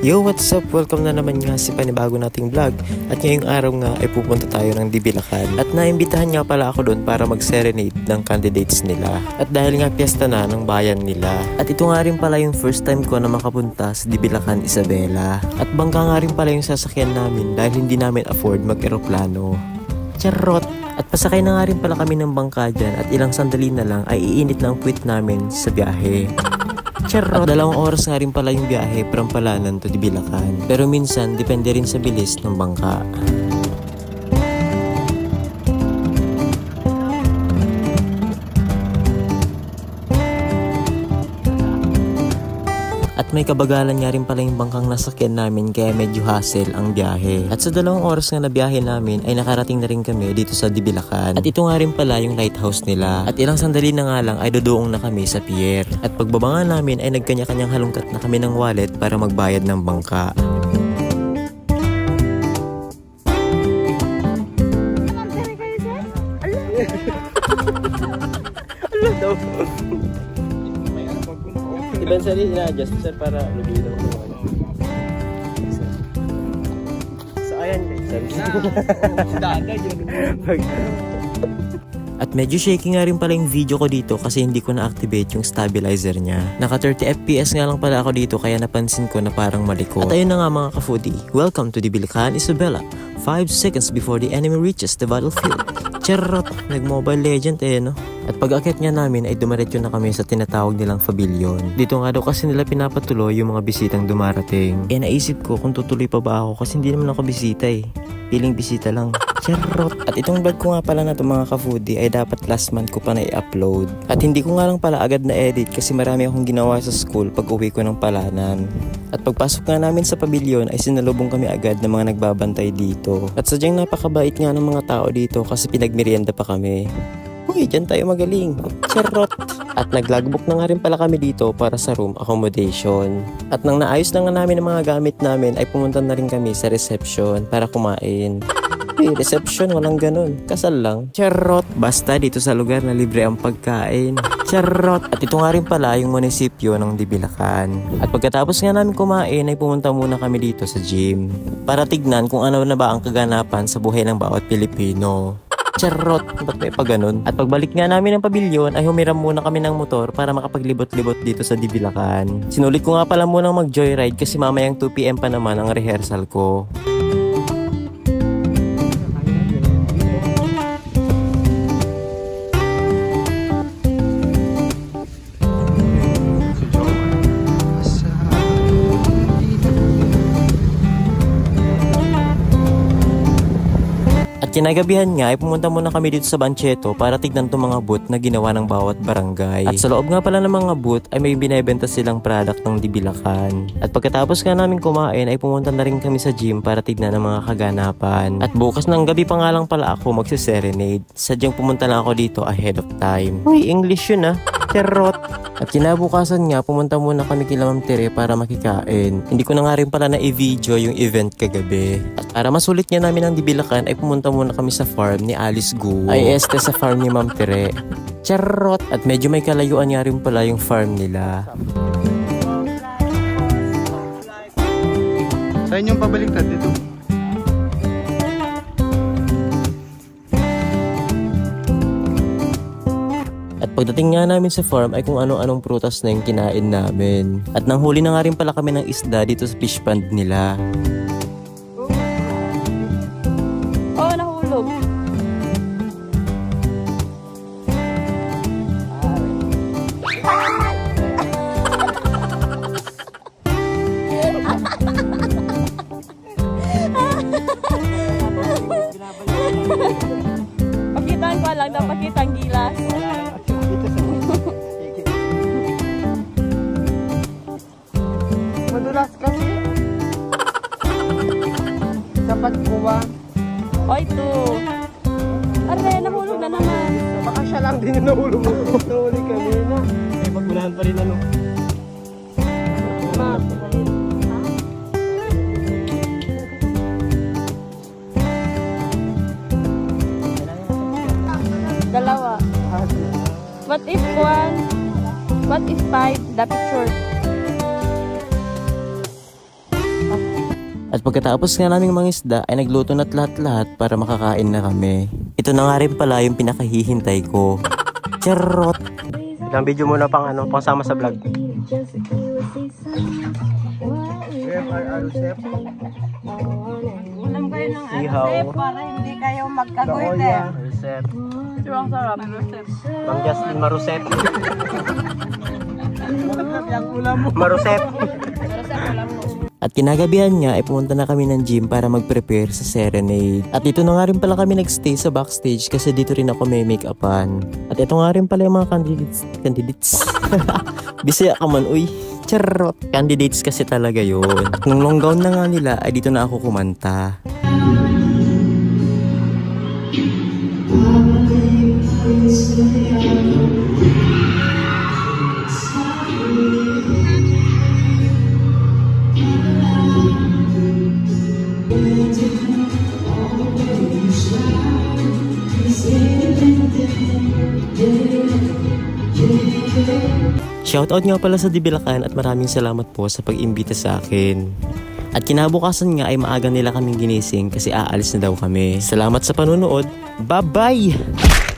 Yo, what's up? Welcome na naman nga si panibago nating vlog. At ngayong araw nga ay pupunta tayo ng Dibilacan. At naimbitahan nga pala ako doon para mag-serenade ng candidates nila. At dahil nga piyesta na ng bayan nila. At ito nga rin pala yung first time ko na makapunta sa Dibilacan, Isabela. At bangka nga rin pala yung sasakyan namin dahil hindi namin afford mag-eroplano. Charot! At pasakay na nga rin pala kami ng bangka dyan at ilang sandali na lang ay iinit na ang puwit namin sa biyahe. Charot! At 2 oras nga rin pala yung biyahe from Palanan to Dibilacan. Pero minsan, depende rin sa bilis ng bangka. At may kabagalan nga rin pala yung bangkang nasakyan namin kaya medyo hassle ang biyahe. At sa 2 oras nga na biyahe namin ay nakarating na rin kami dito sa Dibilacan. At ito nga rin pala yung lighthouse nila. At ilang sandali na nga lang ay dodoong na kami sa pier. At pagbaba nga namin ay nagkanya-kanyang halungkat na kami ng wallet para magbayad ng bangka. Eventually, ina-adjust sir para lubilo. So, ayan guys. At medyo shaky nga rin pala yung video ko dito kasi hindi ko na-activate yung stabilizer niya. Naka 30 fps nga lang pala ako dito kaya napansin ko na parang malikot. At ayun na nga mga ka-foodie. Welcome to Dibilacan, Isabela. 5 seconds before the enemy reaches the battlefield. Charot! Nag-Mobile Legend no? At pag-akit nga namin ay dumaretso na kami sa tinatawag nilang pavilion. Dito nga daw kasi nila pinapatuloy yung mga bisitang dumarating. Naisip ko kung tutuloy pa ba ako kasi hindi naman ako bisita Piling bisita lang. Charot! At itong vlog ko nga pala na itong mga ka-foodie ay dapat last month ko pa na i-upload. At hindi ko nga lang pala agad na edit kasi marami akong ginawa sa school pag uwi ko ng Palanan. At pagpasok nga namin sa pavilion ay sinalubong kami agad ng mga nagbabantay dito. At sadyang napakabait nga ng mga tao dito kasi pinagmerienda pa kami. Uy, dyan tayo magaling. Charot! At nag-logbook na nga rin pala kami dito para sa room accommodation. At nang naayos na nga namin ang mga gamit namin ay pumunta na rin kami sa reception para kumain. Reception, walang ganun. Kasal lang. Charot! Basta dito sa lugar na libre ang pagkain. Charot! At ito nga rin pala yung munisipyo ng Dibilacan. At pagkatapos nga namin kumain ay pumunta muna kami dito sa gym para tignan kung ano na ba ang kaganapan sa buhay ng bawat Pilipino. Charot! Ba't may pa ganun? At pagbalik nga namin ng pabilyon ay humiram muna kami ng motor para makapaglibot-libot dito sa Dibilacan. Sinulit ko nga pala munang mag-joyride kasi mamayang 2 PM pa naman ang rehearsal ko. Kinagabihan nga ay pumunta muna kami dito sa Bancheto para tignan itong mga booth na ginawa ng bawat barangay. At sa loob nga pala ng mga booth ay may binebenta silang product ng Dibilacan. At pagkatapos nga namin kumain ay pumunta na rin kami sa gym para tignan ang mga kaganapan. At bukas ng gabi pa nga lang pala ako magsiserenade. Sadyang pumunta lang ako dito ahead of time. Uy, English yun Charot! At kinabukasan nga, pumunta muna kami kila Ma'am Tere para makikain. Hindi ko na nga rin pala na i-video yung event kagabi. At para masulit nga namin ang Dibilacan ay pumunta muna kami sa farm ni Alice Gu. Ay sa farm ni Ma'am Tere. Charot! At medyo may kalayuan nga rin pala yung farm nila. Saan yung pabaliktad dito? At pagdating nga namin sa farm ay kung ano-anong prutas na yung kinain namin. At nanghuli na nga rin pala kami ng isda dito sa fish pond nila. Oo, nahulog. Pakitaan ko lang, napakitang gilas. Madulas kasi. Dapat kuha. Oy, ito. Are, nahulog na naman. Baka siya lang din yung nahulog mo. Nahuli kanina. Ay, pagbunahan pa rin Dalawa. What if 1? What if 5? Dapat short. At pagkatapos nga naming mangisda ay nagluto na't lahat-lahat para makakain na kami. Ito na nga rin pala yung pinakahihintay ko. Charot! Ilang video muna pang pang sama sa vlog. Ulam kayo ng Ihaw. Sep, para hindi kayo magkagoite. Rosep. Ito ang sarap. Sep. Ma'am Justin Marusep. Marusep. At kinagabihan nga ay pumunta na kami ng gym para mag-prepare sa Serenade. At dito na nga rin pala kami nagstay sa backstage kasi dito rin ako may make-upan. At ito nga rin pala yung mga candidates. Bisaya ka man, uy. Charot. Candidates kasi talaga yun. At nung long gown na nga nila ay dito na ako kumanta. Shoutout nga pala sa Dibilakan at maraming salamat po sa pag-imbita sa akin. At kinabukasan nga ay maaga nila kaming ginising kasi aalis na daw kami. Salamat sa panunood. Bye-bye!